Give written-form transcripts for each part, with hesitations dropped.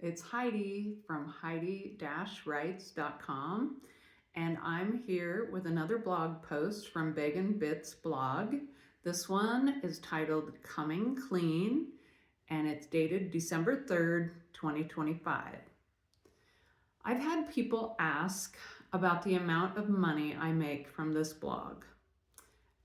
It's Heidi from Heidi-Writes.com, and I'm here with another blog post from Beggin' Bits blog. This one is titled Coming Clean, and it's dated December 3rd, 2025. I've had people ask about the amount of money I make from this blog.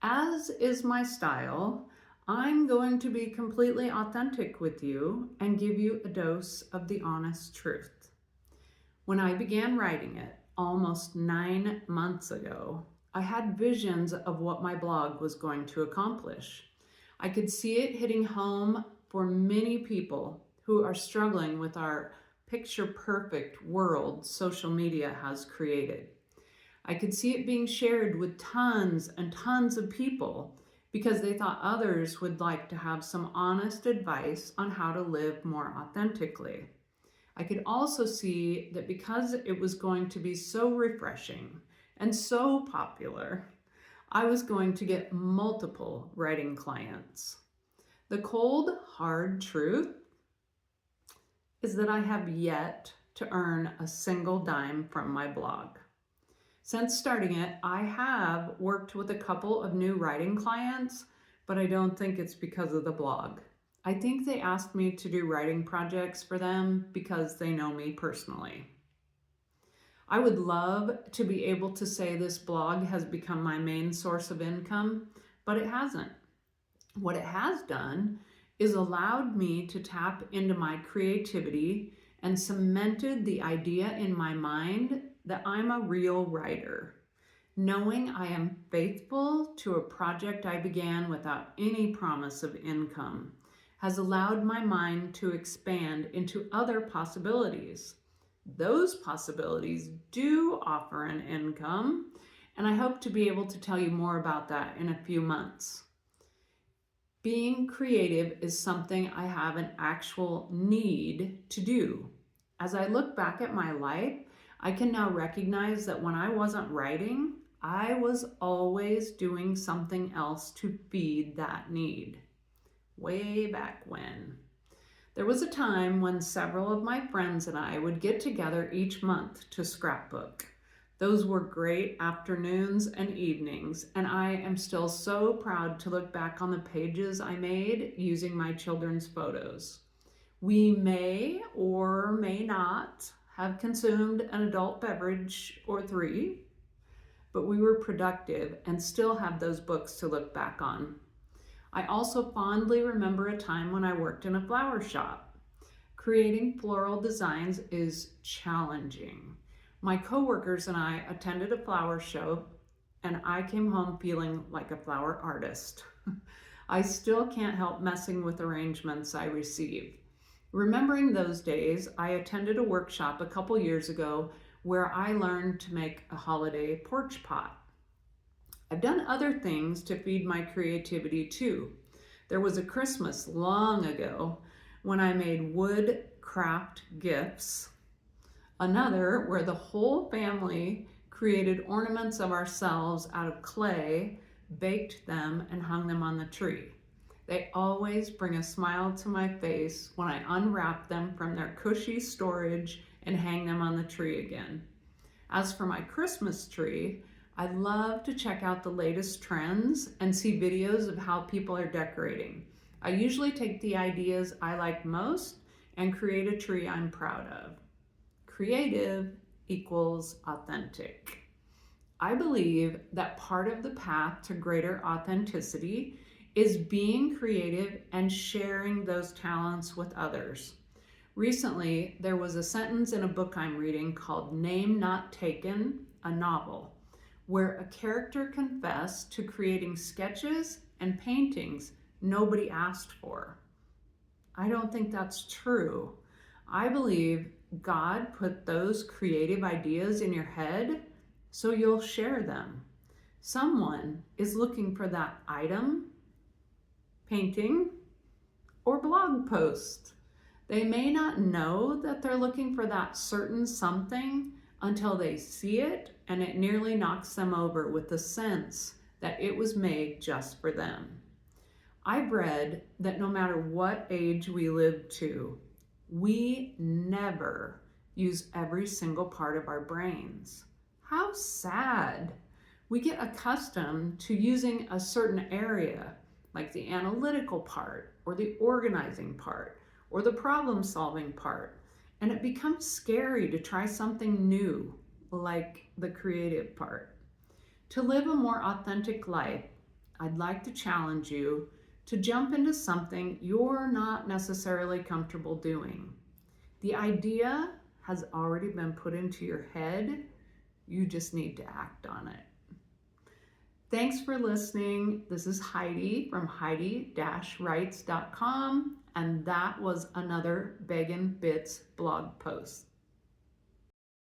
As is my style, I'm going to be completely authentic with you and give you a dose of the honest truth. When I began writing it almost 9 months ago, I had visions of what my blog was going to accomplish. I could see it hitting home for many people who are struggling with our picture-perfect world social media has created. I could see it being shared with tons and tons of people because they thought others would like to have some honest advice on how to live more authentically. I could also see that because it was going to be so refreshing and so popular, I was going to get multiple writing clients. The cold, hard truth is that I have yet to earn a single dime from my blog. Since starting it, I have worked with a couple of new writing clients, but I don't think it's because of the blog. I think they asked me to do writing projects for them because they know me personally. I would love to be able to say this blog has become my main source of income, but it hasn't. What it has done is allowed me to tap into my creativity and cemented the idea in my mind that I'm a real writer. Knowing I am faithful to a project I began without any promise of income has allowed my mind to expand into other possibilities. Those possibilities do offer an income, and I hope to be able to tell you more about that in a few months. Being creative is something I have an actual need to do. As I look back at my life, I can now recognize that when I wasn't writing, I was always doing something else to feed that need. Way back when. There was a time when several of my friends and I would get together each month to scrapbook. Those were great afternoons and evenings, and I am still so proud to look back on the pages I made using my children's photos. We may or may not have consumed an adult beverage or 3, but we were productive and still have those books to look back on. I also fondly remember a time when I worked in a flower shop. Creating floral designs is challenging. My coworkers and I attended a flower show, and I came home feeling like a flower artist. I still can't help messing with arrangements I receive. Remembering those days, I attended a workshop a couple years ago where I learned to make a holiday porch pot. I've done other things to feed my creativity too. There was a Christmas long ago when I made wood craft gifts. Another where the whole family created ornaments of ourselves out of clay, baked them, and hung them on the tree. They always bring a smile to my face when I unwrap them from their cushy storage and hang them on the tree again. As for my Christmas tree, I love to check out the latest trends and see videos of how people are decorating. I usually take the ideas I like most and create a tree I'm proud of. Creative equals authentic. I believe that part of the path to greater authenticity is being creative and sharing those talents with others. Recently, there was a sentence in a book I'm reading called Name Not Taken, a novel, where a character confessed to creating sketches and paintings nobody asked for. I don't think that's true. I believe God put those creative ideas in your head so you'll share them. Someone is looking for that item, painting, or blog post. They may not know that they're looking for that certain something until they see it and it nearly knocks them over with the sense that it was made just for them. I've read that no matter what age we live to, We never use every single part of our brains. How sad! We get accustomed to using a certain area, like the analytical part, or the organizing part, or the problem solving part, and it becomes scary to try something new, like the creative part. To live a more authentic life, I'd like to challenge you to jump into something you're not necessarily comfortable doing. The idea has already been put into your head. You just need to act on it. Thanks for listening. This is Heidi from heidi-writes.com, and that was another Beggin' Bits blog post.